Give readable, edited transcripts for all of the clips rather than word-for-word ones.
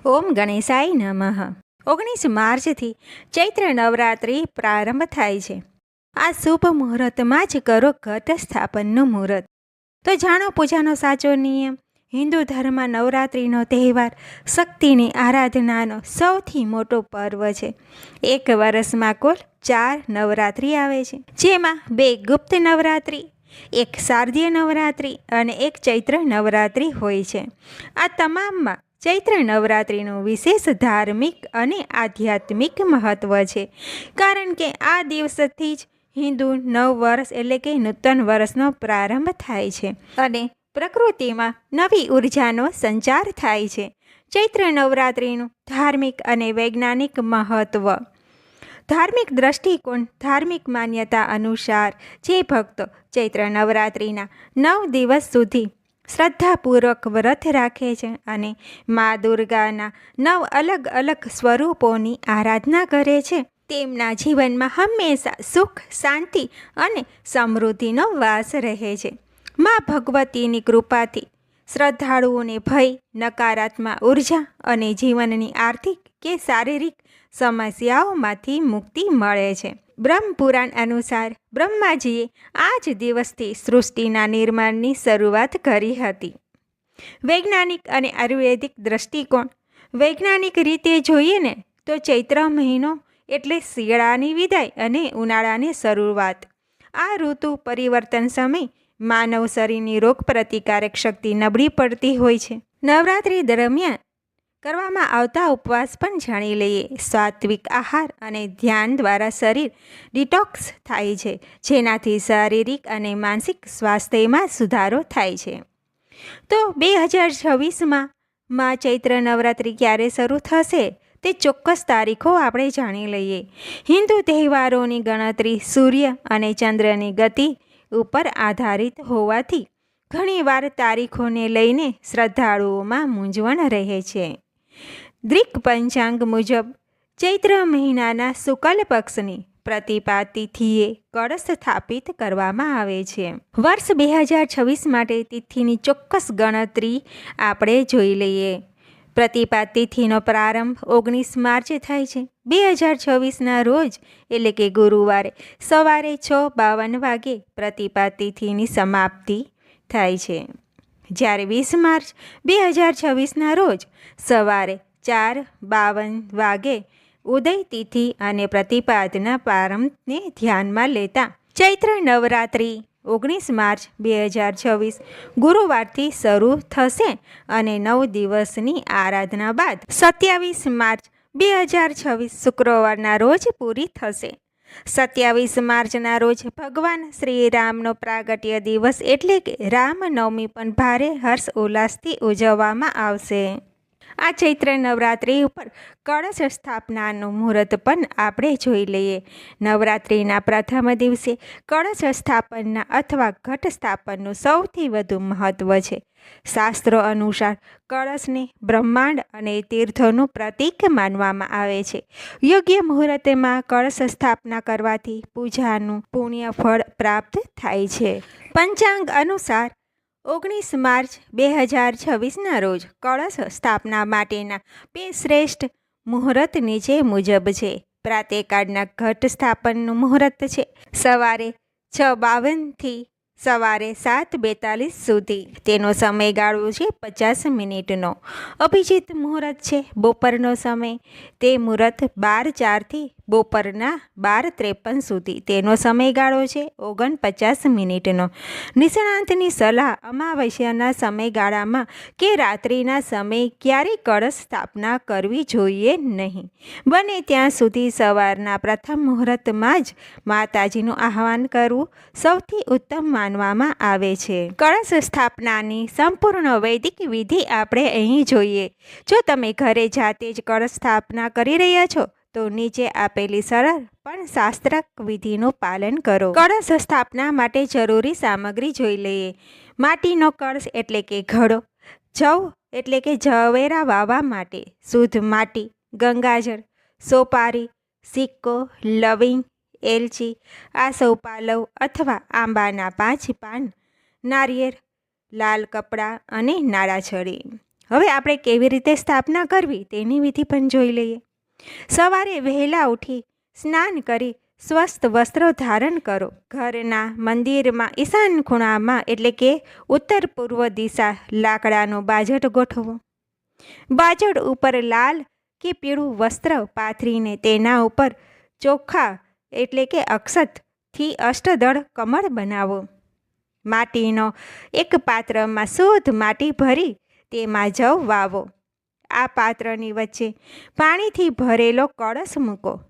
ઓમ ગણેશાય નમઃ. 19 માર્ચથી ચૈત્ર નવરાત્રિ પ્રારંભ થાય છે. આ શુભ મુહૂર્તમાં જ કરો ઘટ સ્થાપનનું મુહૂર્ત. તો જાણો પૂજાનો સાચો નિયમ. હિન્દુ ધર્મમાં નવરાત્રિનો તહેવાર શક્તિની આરાધનાનો સૌથી મોટો પર્વ છે. એક વર્ષમાં કુલ 4 નવરાત્રિ આવે છે, જેમાં 2 ગુપ્ત નવરાત્રિ, એક શારદીય નવરાત્રિ અને એક ચૈત્ર નવરાત્રિ હોય છે. આ તમામમાં ચૈત્ર નવરાત્રિનું વિશેષ ધાર્મિક અને આધ્યાત્મિક મહત્ત્વ છે, કારણ કે આ દિવસથી જ હિન્દુ નવ વર્ષ એટલે કે નૂતન વર્ષનો પ્રારંભ થાય છે અને પ્રકૃતિમાં નવી ઉર્જાનો સંચાર થાય છે. ચૈત્ર નવરાત્રિનું ધાર્મિક અને વૈજ્ઞાનિક મહત્ત્વ. ધાર્મિક દ્રષ્ટિકોણ. ધાર્મિક માન્યતા અનુસાર જે ભક્તો ચૈત્ર નવરાત્રિના 9 દિવસ સુધી શ્રદ્ધાપૂર્વક વ્રત રાખે છે અને મા દુર્ગાના 9 અલગ અલગ સ્વરૂપોની આરાધના કરે છે, તેમના જીવનમાં હંમેશા સુખ, શાંતિ અને સમૃદ્ધિનો વાસ રહે છે. મા ભગવતીની કૃપાથી શ્રદ્ધાળુઓને ભય, નકારાત્મક ઉર્જા અને જીવનની આર્થિક કે શારીરિક સમસ્યાઓમાંથી મુક્તિ મળે છે. બ્રહ્મપુરાણ અનુસાર બ્રહ્માજીએ આ જ દિવસથી સૃષ્ટિના નિર્માણની શરૂઆત કરી હતી. વૈજ્ઞાનિક અને આયુર્વેદિક દ્રષ્ટિકોણ. વૈજ્ઞાનિક રીતે જોઈએ ને તો ચૈત્ર મહિનો એટલે શિયાળાની વિદાય અને ઉનાળાની શરૂઆત. આ ઋતુ પરિવર્તન સમય માનવ શરીરની રોગ પ્રતિકારક શક્તિ નબળી પડતી હોય છે. નવરાત્રિ દરમિયાન કરવામાં આવતા ઉપવાસ પણ જાણી લઈએ. સાત્વિક આહાર અને ધ્યાન દ્વારા શરીર ડિટોક્સ થાય છે, જેનાથી શારીરિક અને માનસિક સ્વાસ્થ્યમાં સુધારો થાય છે. તો 2026માં ચૈત્ર નવરાત્રિ ક્યારે શરૂ થશે તે ચોક્કસ તારીખો આપણે જાણી લઈએ. હિન્દુ તહેવારોની ગણતરી સૂર્ય અને ચંદ્રની ગતિ ઉપર આધારિત હોવાથી ઘણીવાર તારીખોને લઈને શ્રદ્ધાળુઓમાં મૂંઝવણ રહે છે. ગ્રીક પંચાંગ મુજબ ચૈત્ર મહિનાના શુક્લ પક્ષની પ્રતિપા તિથિએ કળશ સ્થાપિત કરવામાં આવે છે. વર્ષ 2026 માટે તિથિની ચોક્કસ ગણતરી આપણે જોઈ લઈએ. પ્રતિપા તિથિનો પ્રારંભ 19 માર્ચે થાય છે. 2026ના રોજ એટલે કે ગુરુવારે સવારે 6:52 વાગે પ્રતિપા તિથિની સમાપ્તિ થાય છે, જ્યારે 20 માર્ચ 2026ના રોજ સવારે 4:52 વાગે ઉદય તિથિ અને પ્રતિપાદના પ્રારંભને ધ્યાનમાં લેતા ચૈત્ર નવરાત્રિ 19 માર્ચ 2026 ગુરુવારથી શરૂ થશે અને 9 દિવસની આરાધના બાદ 27 માર્ચ 2026 શુક્રવારના રોજ પૂરી થશે. 27 માર્ચના રોજ ભગવાન શ્રી રામનો પ્રાગટ્ય દિવસ એટલે કે રામનવમી પણ ભારે હર્ષ ઉલ્લાસથી ઉજવવામાં આવશે. આ ચૈત્ર નવરાત્રિ ઉપર કળશ સ્થાપનાનું મુહૂર્ત પણ આપણે જોઈ લઈએ. નવરાત્રિના પ્રથમ દિવસે કળશ સ્થાપનના અથવા ઘટ સ્થાપનનું સૌથી વધુ મહત્ત્વ છે. શાસ્ત્રો અનુસાર કળશને બ્રહ્માંડ અને તીર્થોનું પ્રતીક માનવામાં આવે છે. યોગ્ય મુહૂર્તમાં કળશ સ્થાપના કરવાથી પૂજાનું પુણ્ય ફળ પ્રાપ્ત થાય છે. પંચાંગ અનુસાર 19 માર્ચ 2026ના રોજ કળશ સ્થાપના માટેના 2 શ્રેષ્ઠ મુહૂર્ત નીચે મુજબ છે. પ્રાતઃકાળના ઘટ સ્થાપનનું મુહૂર્ત છે સવારે 6:52 થી સવારે 7:42 સુધી. તેનો સમયગાળો છે 50 મિનિટનો. અભિજીત મુહૂર્ત છે બપોરનો સમય. તે મુહૂર્ત 12:04 થી બપોરના 12:53 સુધી. તેનો સમયગાળો છે 49 મિનિટનો. નિષ્ણાંતની સલાહ અમાવસ્યાના સમયગાળામાં કે રાત્રિના સમયે ક્યારેય કળશ સ્થાપના કરવી જોઈએ નહીં. બને ત્યાં સુધી સવારના પ્રથમ મુહૂર્તમાં જ માતાજીનું આહ્વાન કરવું સૌથી ઉત્તમ માનવામાં આવે છે. કળશ સ્થાપનાની સંપૂર્ણ વૈદિક વિધિ આપણે અહીં જોઈએ. જો તમે ઘરે જાતે જ કળશ સ્થાપના કરી રહ્યા છો તો નીચે આપેલી સરળ પણ શાસ્ત્રક વિધિનું પાલન કરો. કળશ સ્થાપના માટે જરૂરી સામગ્રી જોઈ લઈએ. માટીનો કળશ એટલે કે ઘડો. જવ એટલે કે જવેરા વાવવા માટે શુદ્ધ માટી, ગંગાજળ, સોપારી, સિક્કો, લવિંગ, એલચી, આસોપાલવ અથવા આંબાના 5 પાન, નારિયેળ, લાલ કપડાં અને નાળાછડી. હવે આપણે કેવી રીતે સ્થાપના કરવી તેની વિધિ પણ જોઈ લઈએ. સવારે વહેલા ઉઠી સ્નાન કરી સ્વસ્થ વસ્ત્રો ધારણ કરો. ઘરના મંદિરમાં ઈશાન ખૂણામાં એટલે કે ઉત્તર પૂર્વ દિશા લાકડાનો બાજટ ગોઠવો. બાજટ ઉપર લાલ કે પીળું વસ્ત્ર પાથરીને તેના ઉપર ચોખા એટલે કે અક્ષતથી અષ્ટદળ કમળ બનાવો. માટીનો એક પાત્રમાં શુદ્ધ માટી ભરી તેમાં જવ વાવો. આ પાત્રની વચ્ચે પાણીથી ભરેલો કળશ મૂકો.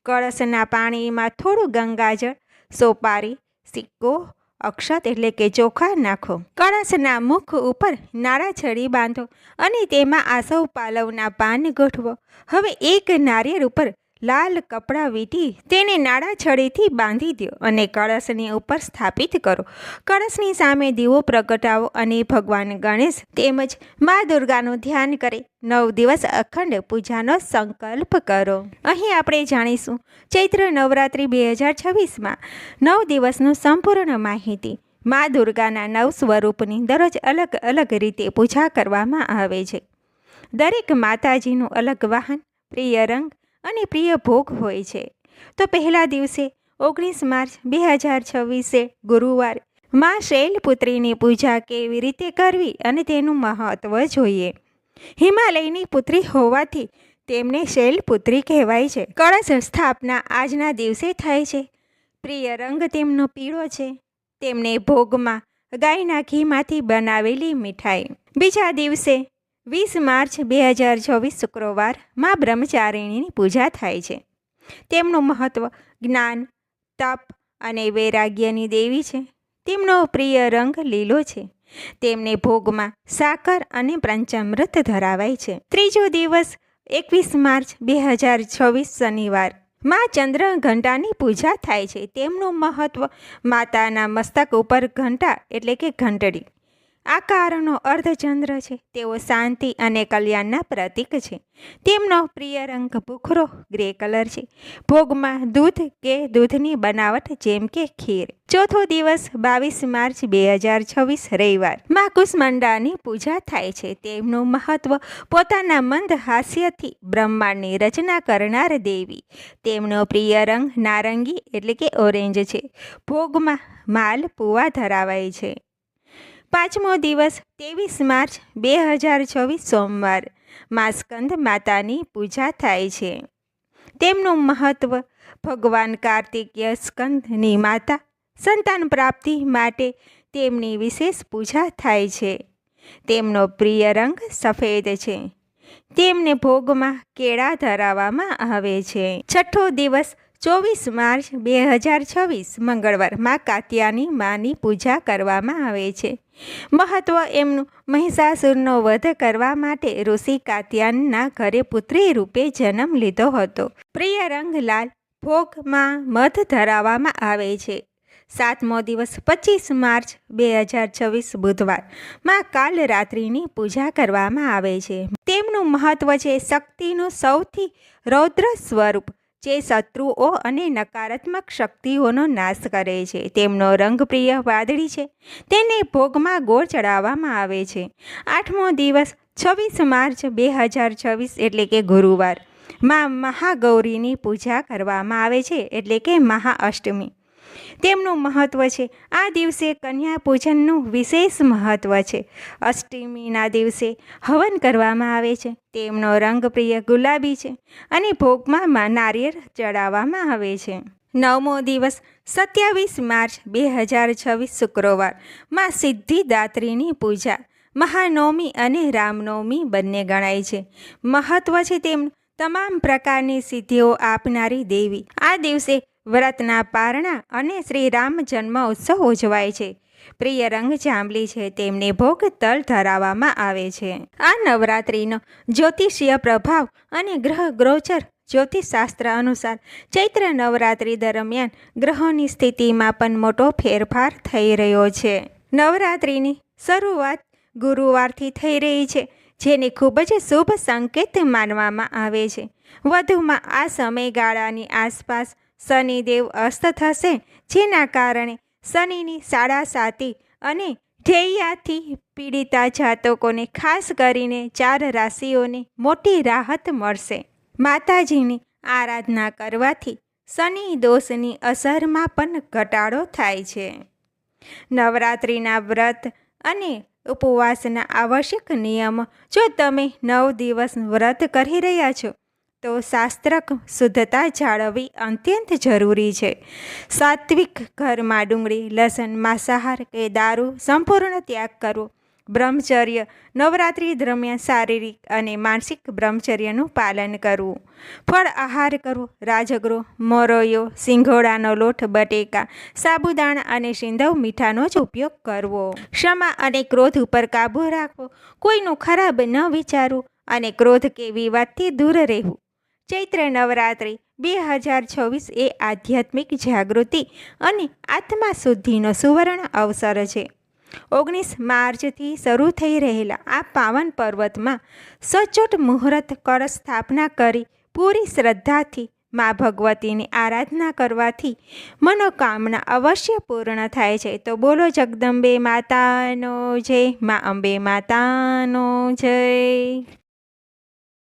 કળશના પાણીમાં થોડું ગંગાજળ, સોપારી, સિક્કો, અક્ષત એટલે કે ચોખા નાખો. કળશના મુખ ઉપર નાળાછડી બાંધો અને તેમાં આસવ પાલવના પાન ગોઠવો. હવે એક નારિયેળ ઉપર લાલ કપડાં વીંટી તેને નાળાછડીથી બાંધી દો અને કળશની ઉપર સ્થાપિત કરો. કળશની સામે દીવો પ્રગટાવો અને ભગવાન ગણેશ તેમજ મા દુર્ગાનું ધ્યાન કરી 9 દિવસ અખંડ પૂજાનો સંકલ્પ કરો. અહીં આપણે જાણીશું ચૈત્ર નવરાત્રિ 2026માં 9 દિવસનું સંપૂર્ણ માહિતી. મા દુર્ગાના 9 સ્વરૂપની દરરોજ અલગ અલગ રીતે પૂજા કરવામાં આવે છે. દરેક માતાજીનું અલગ વાહન, પ્રિય રંગ અને પ્રિય ભોગ હોય છે. તો પહેલા દિવસે 19 માર્ચ 2026 ગુરુવાર મા શૈલપુત્રીની પૂજા કેવી રીતે કરવી અને તેનું મહત્વ જોઈએ. હિમાલયની પુત્રી હોવાથી તેમને શૈલપુત્રી કહેવાય છે. કળશ સ્થાપના આજના દિવસે થાય છે. પ્રિય રંગ તેમનો પીળો છે. તેમને ભોગમાં ગાયના ઘીમાંથી બનાવેલી મીઠાઈ. બીજા દિવસે 20 માર્ચ 2024 શુક્રવાર મા બ્રહ્મચારિણીની પૂજા થાય છે. તેમનું મહત્વ જ્ઞાન, તપ અને વૈરાગ્યની દેવી છે. તેમનો પ્રિય રંગ લીલો છે. તેમને ભોગમાં સાકર અને પંચામૃત ધરાવાય છે. ત્રીજો દિવસ 21 માર્ચ 2026 શનિવાર મા ચંદ્રઘંટાની પૂજા થાય છે. તેમનું મહત્વ માતાના મસ્તક ઉપર ઘંટા એટલે કે ઘંટડી આકારનો અર્ધચંદ્ર છે. તેઓ શાંતિ અને કલ્યાણના પ્રતીક છે. તેમનો પ્રિય રંગ ભૂખરો ગ્રે કલર છે. ભોગમાં દૂધ કે દૂધની બનાવટ જેમ કે ખીર. ચોથો દિવસ 22 માર્ચ 2026 રવિવાર મા કુષ્માંડાની પૂજા થાય છે. તેમનું મહત્વ પોતાના મંદ હાસ્યથી બ્રહ્માંડની રચના કરનાર દેવી. તેમનો પ્રિય રંગ નારંગી એટલે કે ઓરેન્જ છે. ભોગમાં માલ પુવા ધરાવાય છે. પાંચમો દિવસ 23 માર્ચ 2026 સોમવાર મા સ્કંદ માતાની પૂજા થાય છે. તેમનું મહત્વ ભગવાન કાર્તિકેય સ્કંદની માતા. સંતાન પ્રાપ્તિ માટે તેમની વિશેષ પૂજા થાય છે. તેમનો પ્રિય રંગ સફેદ છે. તેમને ભોગમાં કેળા ધરાવવામાં આવે છે. છઠ્ઠો દિવસ 24 માર્ચ 2026 મંગળવાર મા કાત્યાની માની પૂજા કરવામાં આવે છે. મહત્વ એમનું મહિષાસુરનો વધ કરવા માટે ઋષિ કાત્યાયનના ઘરે પુત્રી રૂપે જન્મ લીધો હતો. પ્રિય રંગ લાલ. ભોગમાં મધ ધરાવવામાં આવે છે. સાતમો દિવસ 25 માર્ચ 2026 બુધવાર મા કાલરાત્રિની પૂજા કરવામાં આવે છે. તેમનું મહત્વ છે શક્તિનું સૌથી રૌદ્ર સ્વરૂપ જે શત્રુઓ અને નકારાત્મક શક્તિઓનો નાશ કરે છે. તેમનો રંગ પ્રિય વાદળી છે. તેને ભોગમાં ગોળ ચડાવવામાં આવે છે. આઠમો દિવસ 26 માર્ચ 2026 એટલે કે ગુરુવાર મા મહાગૌરીની પૂજા કરવામાં આવે છે એટલે કે મહાઅષ્ટમી. તેમનું મહત્વ છે આ દિવસે કન્યા પૂજનનું વિશેષ મહત્વ છે. અષ્ટમીના દિવસે હવન કરવામાં આવે છે. તેમનો રંગ પ્રિય ગુલાબી છે અને ભોગમાં નારિયેળ ચડાવવામાં આવે છે. નવમો દિવસ 27 માર્ચ 2026 શુક્રવાર મા સિદ્ધિદાત્રીની પૂજા. મહાનવમી અને રામનવમી બંને ગણાય છે. મહત્વ છે તેમનું તમામ પ્રકારની સિદ્ધિઓ આપનારી દેવી. આ દિવસે વ્રતના પારણા અને શ્રી રામ જન્મ ઉત્સવ ઉજવાય છે. પ્રિય રંગ જાંબલી છે. તેમને ભોગ તલ ધરાવવામાં આવે છે. આ નવરાત્રિનો જ્યોતિષીય પ્રભાવ અને ગ્રહ ગોચર જ્યોતિષશાસ્ત્ર અનુસાર ચૈત્ર નવરાત્રિ દરમિયાન ગ્રહોની સ્થિતિમાં પણ મોટો ફેરફાર થઈ રહ્યો છે. નવરાત્રિની શરૂઆત ગુરુવારથી થઈ રહી છે જેને ખૂબ જ શુભ સંકેત માનવામાં આવે છે. વધુમાં આ સમયગાળાની આસપાસ શનિદેવ અસ્ત થશે જેના કારણે શનિની સાડાસાતી અને ધૈર્યથી પીડિતા જાતકોને ખાસ કરીને 4 રાશિઓને મોટી રાહત મળશે. માતાજીની આરાધના કરવાથી શનિ દોષની અસરમાં પણ ઘટાડો થાય છે. નવરાત્રિના વ્રત અને ઉપવાસના આવશ્યક નિયમો. જો તમે 9 દિવસ વ્રત કરી રહ્યા છો તો શાસ્ત્રક શુદ્ધતા જાળવવી અત્યંત જરૂરી છે. સાત્વિક ઘરમાં ડુંગળી, લસણ, માંસાહાર કે દારૂ સંપૂર્ણ ત્યાગ કરવો. બ્રહ્મચર્ય. નવરાત્રિ દરમિયાન શારીરિક અને માનસિક બ્રહ્મચર્યનું પાલન કરવું. ફળ આહાર કરવો. રાજગરો, મોરૈયો, સિંગોડાનો લોટ, બટેકા, સાબુદાણા અને સિંધવ મીઠાનો જ ઉપયોગ કરવો. ક્ષમા અને ક્રોધ ઉપર કાબૂ રાખવો. કોઈનું ખરાબ ન વિચારવું અને ક્રોધ કે વિવાદથી દૂર રહેવું. ચૈત્ર નવરાત્રિ 2024 એ આધ્યાત્મિક જાગૃતિ અને આત્મા શુદ્ધિનો સુવર્ણ અવસર છે. 19 માર્ચથી શરૂ થઈ રહેલા આ પાવન પર્વતમાં સચોટ મુહૂર્ત કળશ સ્થાપના કરી પૂરી શ્રદ્ધાથી મા ભગવતીની આરાધના કરવાથી મનોકામના અવશ્ય પૂર્ણ થાય છે. તો બોલો જગદંબે માતાનો જય, મા અંબે માતાનો જય.